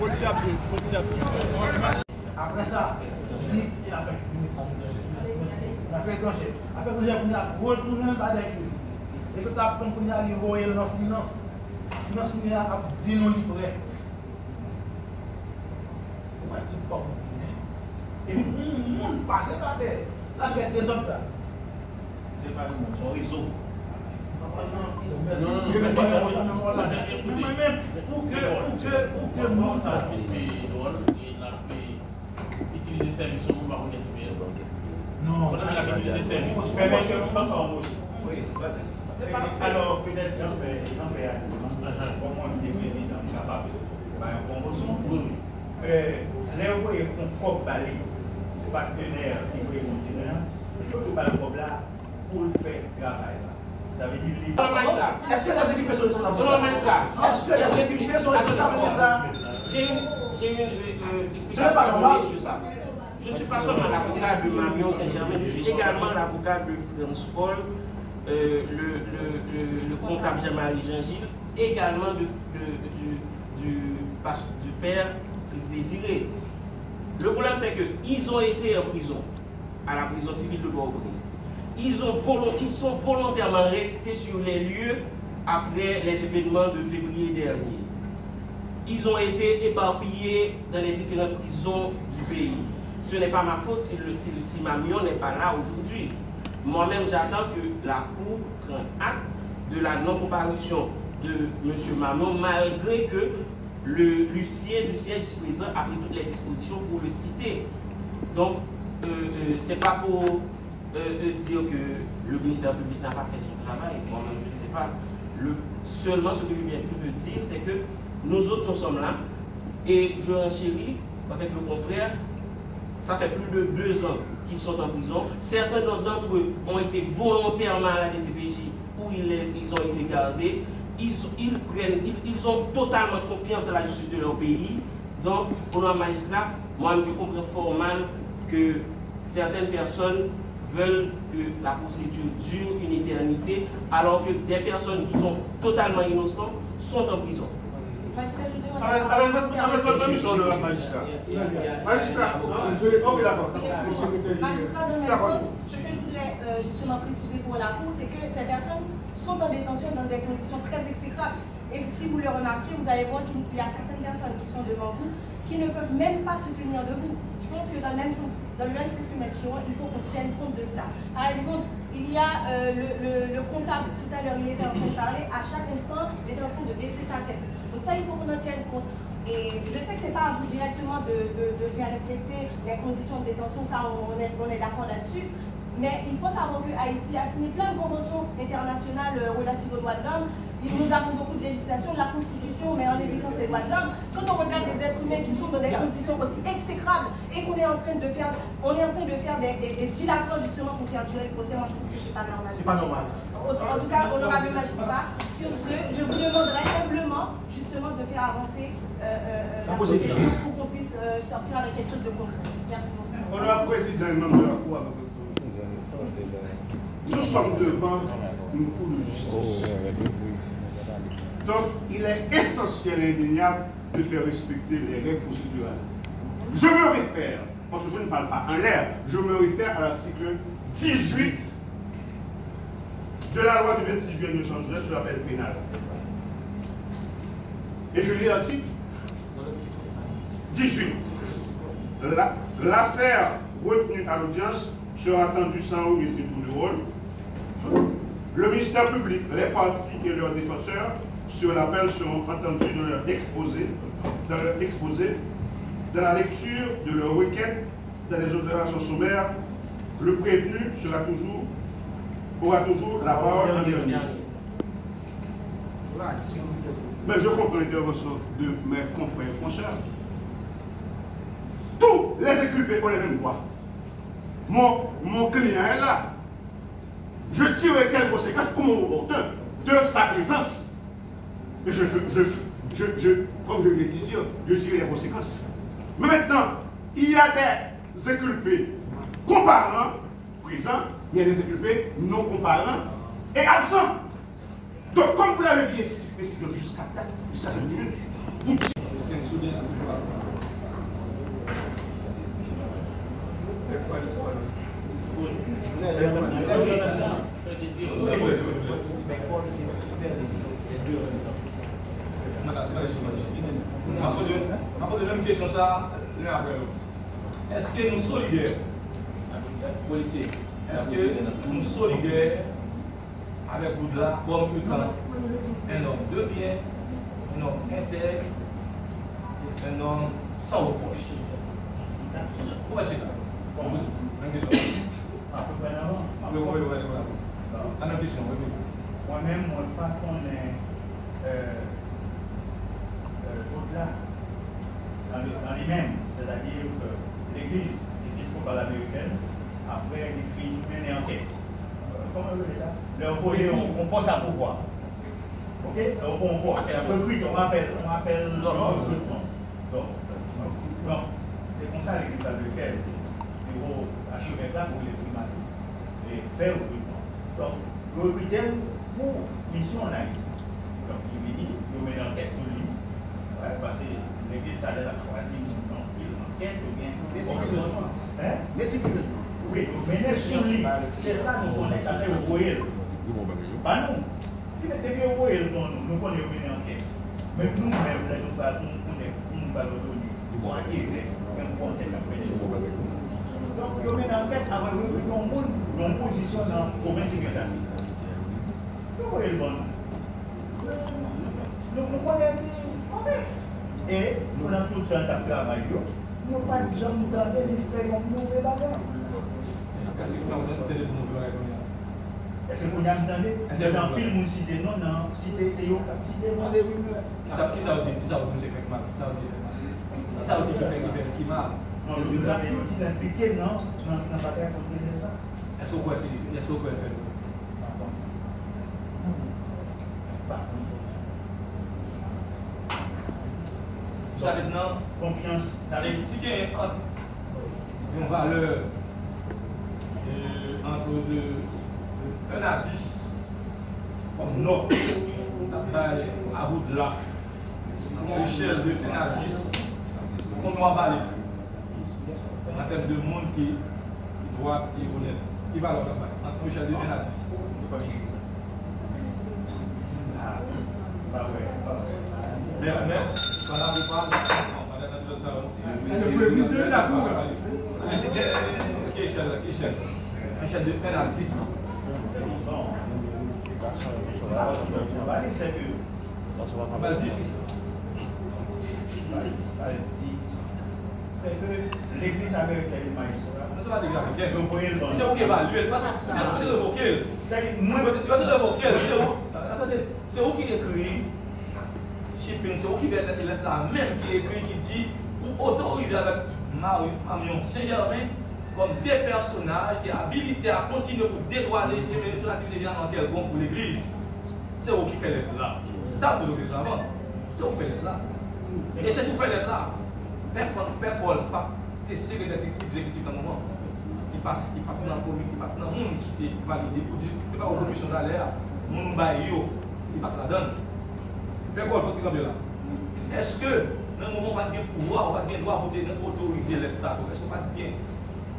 Après ça, il a fait étranger. Après étranger, on a retourné dans la et que tu as besoin qu'on y aille voir dans la finance. Finance, on a dit non libre. Et le monde passe par terre. La fête des autres, ça. C'est pas le monde, son réseau. Utiliser service au monde, non, on a utiliser service. Alors, peut-être j'en fais comment on dit président capable. Les envoyer un propre balai, partenaire qui veut continuer, il faut tout le là pour le faire travail. Ça veut dire est-ce que les équipes sont responsables de ça? Est-ce que les équipes sont responsables de ça? J'ai une explication sur ça. Je ne suis pas seulement l'avocat de Marion Saint-Germain, je suis également l'avocat de France Paul, le comptable Jean-Marie Jean-Gilles, également du père Fils Désiré. Le problème, c'est qu'ils ont été en prison, à la prison civile de Bourgogne. Ils sont volontairement restés sur les lieux après les événements de février dernier. Ils ont été éparpillés dans les différentes prisons du pays. Ce n'est pas ma faute si Mamion n'est pas là aujourd'hui. Moi-même, j'attends que la Cour prenne acte de la non-comparution de M. Mamion, malgré que l'huissier du siège présent a pris toutes les dispositions pour le citer. Donc, ce n'est pas pour dire que le ministère public n'a pas fait son travail. Moi-même, je ne sais pas. Seulement, ce que je veux dire, c'est que nous autres, nous sommes là. Et je renchéris avec le confrère. Ça fait plus de 2 ans qu'ils sont en prison. Certains d'entre eux ont été volontairement à la DCPJ où ils ont été gardés. Ils ont totalement confiance à la justice de leur pays. Donc, pour un magistrat, moi je comprends fort mal que certaines personnes veulent que la procédure dure une éternité, alors que des personnes qui sont totalement innocentes sont en prison. Avec votre permission de la magistrat. Magistrat, ok, d'accord. Magistrat, de même sens, ce que je voudrais justement préciser pour la Cour, c'est que ces personnes sont en détention dans des conditions très exécrables. Et si vous le remarquez, vous allez voir qu'il y a certaines personnes qui sont devant vous qui ne peuvent même pas se tenir debout. Je pense que dans le même sens que M. Chiron, il faut qu'on tienne compte de ça. Par exemple, il y a le comptable, tout à l'heure il était en train de parler, à chaque instant, il était en train de baisser sa tête. Donc ça, il faut qu'on en tienne compte. Et je sais que ce n'est pas à vous directement de faire respecter les conditions de détention, ça on est d'accord là-dessus. Mais il faut savoir que Haïti a signé plein de conventions internationales relatives aux droits de l'homme. Nous avons beaucoup de législation, la Constitution met en évidence les droits de l'homme. Quand on regarde des êtres humains qui sont dans des conditions aussi exécrables et qu'on est en train de faire, des dilatants justement pour faire durer le procès, moi je trouve que c'est pas normal. C'est pas normal. En tout cas, honorable magistrat, sur ce, je vous demanderai humblement justement de faire avancer la procédure pour qu'on puisse sortir avec quelque chose de concret. Merci beaucoup. Honorable président, membre de la Cour, nous sommes devant une cour de justice. Donc, il est essentiel et indéniable de faire respecter les règles procédurales. Je me réfère, parce que je ne parle pas en l'air, je me réfère à l'article 18 de la loi du 26 juillet 1979 sur la peine pénale. Et je lis l'article 18. L'affaire retenue à l'audience sera attendue sans remise de tout le rôle. Le ministère public, les partis et leurs défenseurs sur l'appel seront entendus dans leur exposé, dans la lecture de leur requête, dans les opérations sommaires. Le prévenu aura toujours la parole en dernier. Mais je comprends l'intervention de mes confrères et consoeurs. Tous les inculpés ont les mêmes droits. Mon client est là. Je tirerai quelles conséquences pour mon auteur de sa présence. Et comme je l'ai dit, je tirerai les conséquences. Mais maintenant, il y a des inculpés comparants, présents, il y a des inculpés non comparants et absents. Donc, comme vous l'avez bien spécifié jusqu'à 4 minutes, vous C'est une soudée à tout part. Je pose la même question ça l'un après l'autre. Est-ce que nous solidaires, policiers, est-ce que nous solidaires avec Boudla comme étant un homme de bien, un homme intègre, un homme sans reproche? Pourquoi c'est ça? Même question. À peu près avant. Oui. La même question, oui. Moi-même, moi, je ne pas qu'on est au-delà, dans les mêmes, c'est-à-dire que l'Église épiscopale américaine, après des filles menées en quête. Comment on dit ça? Leur foyer, on passe à pouvoir. Ok? On passe, c'est un peu vite, on appelle recrutement. Donc, c'est comme ça l'Église américaine, il faut achever là pour les primaires et faire le recrutement. Donc, le recrutement pour mission en Haïti. Donc, il vient, il met l'enquête sur lui. Ouais, parce que l'Église a déjà choisi une enquête ou bien Méticuleusement. Hein? Méticuleusement. Oui, mais sur lui, c'est ça nous connaissons, ça fait au voyel. Pas nous. Il est devenu au voyel pour nous, nous connaissons une enquête. Mais nous-mêmes, là, nous parlons, nous parlons de lui. Nous sommes arrivés, même pour enquête après. Donc, il y a une enquête avant de recruter un monde dans une position dans la province de l'État. Nous voyons le bon. Nous connaissons combien. Et nous avons tout le temps de travail. Nous n'avons pas de gens nous garder les faits comme nous les bagarres. Est-ce que vous avez un téléphone ouvert? Est-ce que vous avez entendu? Est-ce que dans pile, vous citez non, non, citez c'est eux qui citez moi. Qui ça veut dire, monsieur Fekman? Qui ça veut dire qui mal? Non, le gars, il est impliqué dans la bataille contre les gens. Est-ce que vous pouvez faire? Vous savez maintenant, Confiance. si il y a une valeur entre de 1 à 10, comme note, à vous de là, l'échelle de 1 à 10, combien on va aller en termes de monde qui doit, qui est honnête, qui va leur campagne, entre l'échelle de 1 à 10. Mais, voilà, vous parlez, on va dans notre salon. Le président de la Cour. Quelle échelle? Échelle de 1 à 10. On va 10. C'est que l'Église américaine est maïs. C'est OK évaluer, parce que c'est vous qui évoquez. C'est vous qui écrit, shipping, c'est vous qui êtes la même qui écrit, qui dit, pour autoriser avec Marion Saint-Germain comme des personnages qui sont habilités à continuer pour dédouaner et mener toute l'activité générale en quelconque pour l'Église. C'est vous qui faites l'être là. Ça vous avez avant. C'est vous qui faites l'être là. Et c'est ce que vous faites l'être là. Personne pas tes secrétaires exécutifs dans le moment. Il passe dans le comité, il passe dans le monde qui est validé pour dire que la commission d'alerte, le monde il passe là-dedans. Pourquoi il faut camper là? Est-ce que dans le moment où on va bien pouvoir, on va bien droit autoriser l'être ça? Est-ce qu'on va bien?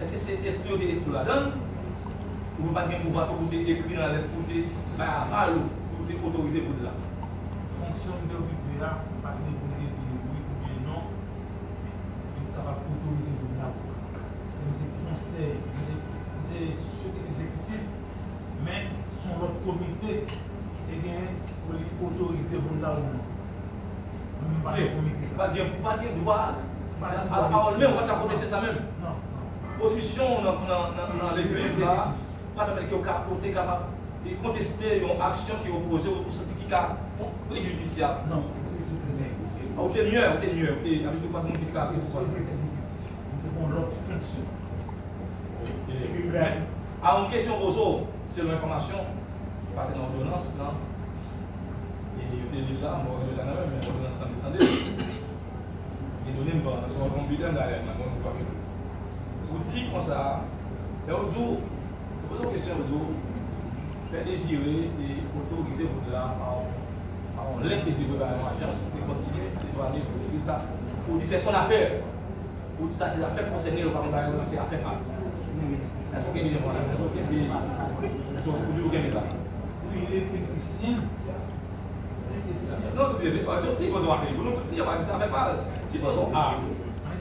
Est-ce que c'est exploité là-dedans? Ou on va bien pouvoir tout écrit dans la lettre pour autoriser pour là? Fonction de l'UPA, pas de oui ou bien non, il est capable d'autoriser pour là. C'est des conseils, des exécutifs, mais son autre comité qui est pour autoriser pour là ou non. Pas de droit. À la parole même, on va contester ça même. Non. Position dans l'église là, pas de qui est capable de contester une action qui est opposée au certificat préjudiciable. Non, c'est mieux. Avec pas de monde qui est capable de faire ça. Nous avons l'autre fonction. À une question aux autres, c'est l'information qui passe dans l'ordonnance. Et il était là, moi je sais pas, mais l'ordonnance est en train de il donne pas, sur un computer d'ailleurs, vous dites comme ça, et au jour, vous posez une question au jour, faire désirer et autoriser pour là par on l'aide de développer l'agence pour continuer à développer pour l'église là. Pour dire c'est son affaire. Pour dire ça, c'est l'affaire concernée, le parlement va lancer affaire mal. Est-ce qu'on peut bien voir ça? Est-ce qu'on peut bien ça? Oui, il est technicien. Non, si vous avez vous nous dire que ça fait pas. Si vous avez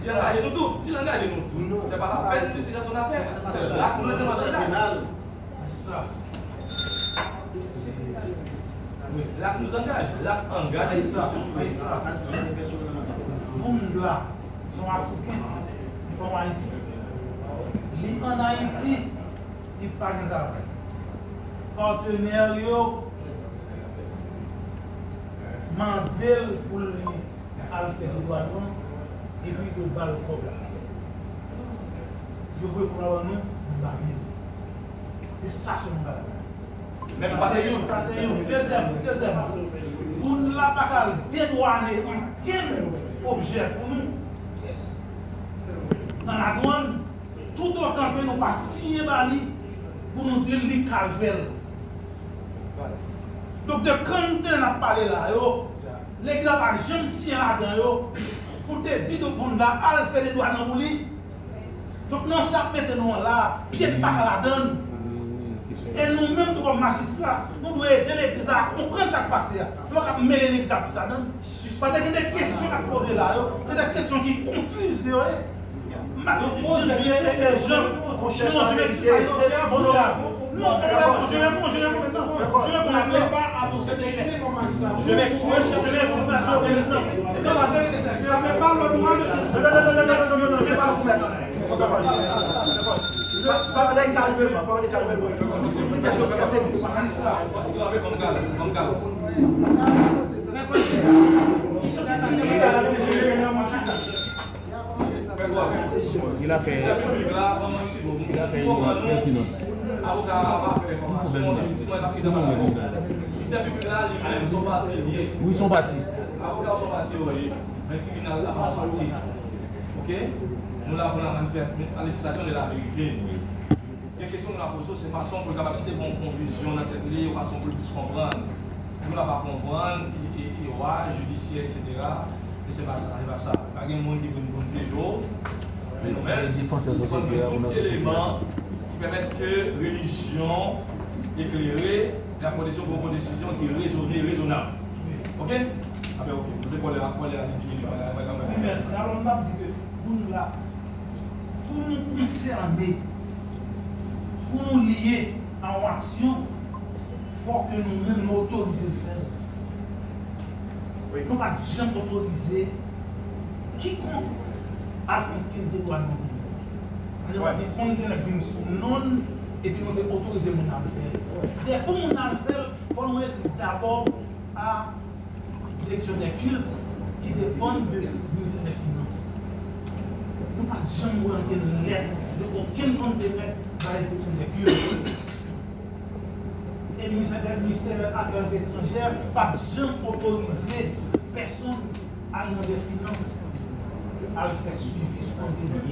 si l'engagez nous tous, si l'engagez nous tous, c'est pas la peine de dire son affaire. C'est là que nous devons faire. C'est ça. Là nous engage, là engage les ça. Vous là, sont africains, comme Haïti. Li en Haïti, il pas de travail. Partenaires, mandel pour lui faire des droits et puis de balle comme là. Je veux pour nous, c'est ça son bagage. Même pas de Deuxième, vous ne l'avez pas dédouaner aucun objet pour nous. Yes. Dans la douane, tout autant que nous pas signé Bali pour nous dire les calvaires. Donc, de quand on a parlé là, l'exemple a jamais signé là-dedans, pour te dire que vous là, al fait des douanes pour lui. Donc, non, ça maintenant là, pied par là-dedans. Et nous-mêmes, comme magistrats, nous devons aider l'église à comprendre ce qui se passe. Nous devons mêler l'église à ça. Parce qu'il y a des questions à poser là. C'est des questions qui confusent. Je Il a fait. Il a fait une oui, ils sont partis. Avocats sont partis, le tribunal là pas sorti. Ok? Nous l'avons la manifestation de la vérité. La question de la pose, c'est façon pour capacité de confusion dans cette ligne, façon pour se comprendre. Nous la pas comprendre, et roi, judiciaire, etc. Et c'est pas ça, c'est pas ça. Pas de monde qui veut nous tous les jours. Mais nous-mêmes, nous avons tous les éléments qui permettent que religion éclairée, la condition pour une décision qui est raisonnée, raisonnable. Ok? Ah ben ok, vous êtes pour les 10 minutes. Merci. Alors on a dit que vous là, pour nous concerner, pour nous lier en action, il faut que nous-mêmes nous autorisions le faire. Oui. Nous ne pouvons jamais autoriser quiconque à faire des droits non. Parce que nous avons sous non et puis nous devons autoriser mon à le faire. Et pour mon à le faire, il faut nous être d'abord à direction des cultes qui dépendent du ministère des Finances. Nous ne pouvons jamais envoyer une lettre de aucun compte de lettre dans la direction des cultes. Et le ministère des Affaires étrangères ne peut pas jamais autoriser personne à demander des finances à le faire suivi sur compte de lettre.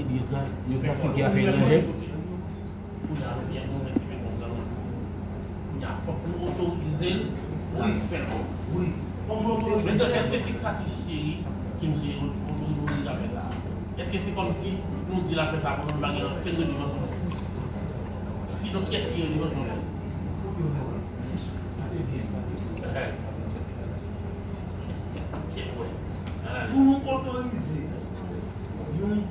Il y a trafic qui a fait étranger. Pour autoriser pour faire. Oui. Est-ce que c'est Kati qui nous dit déjà fait ça? Est-ce que c'est comme si nous dit la fait ça pour nous baguer quel est le niveau? Sinon, qui est-ce qui est le niveau? Pour nous autoriser, nous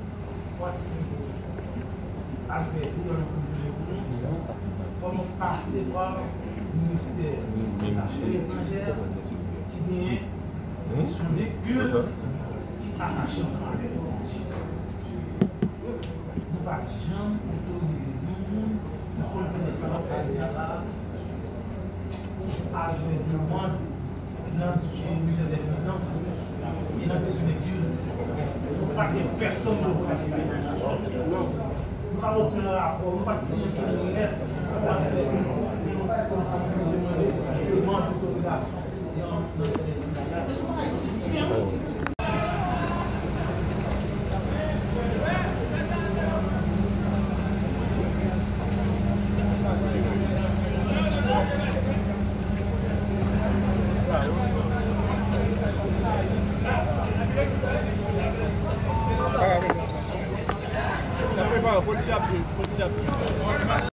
à faire il faut nous passer par le ministère des Affaires étrangères qui vient sur des cultes qui attachent ensemble avec nous. Nous ne pouvons jamais autoriser nous connaissons à faire des demandes dans le ministère des Finances et dans le des cultes. Nous ne pas que personne ne peut faire. Nous avons aucun rapport, nous ne pas signer une lettre pour faire une demande d'autorisation. La préparation, policier à pied.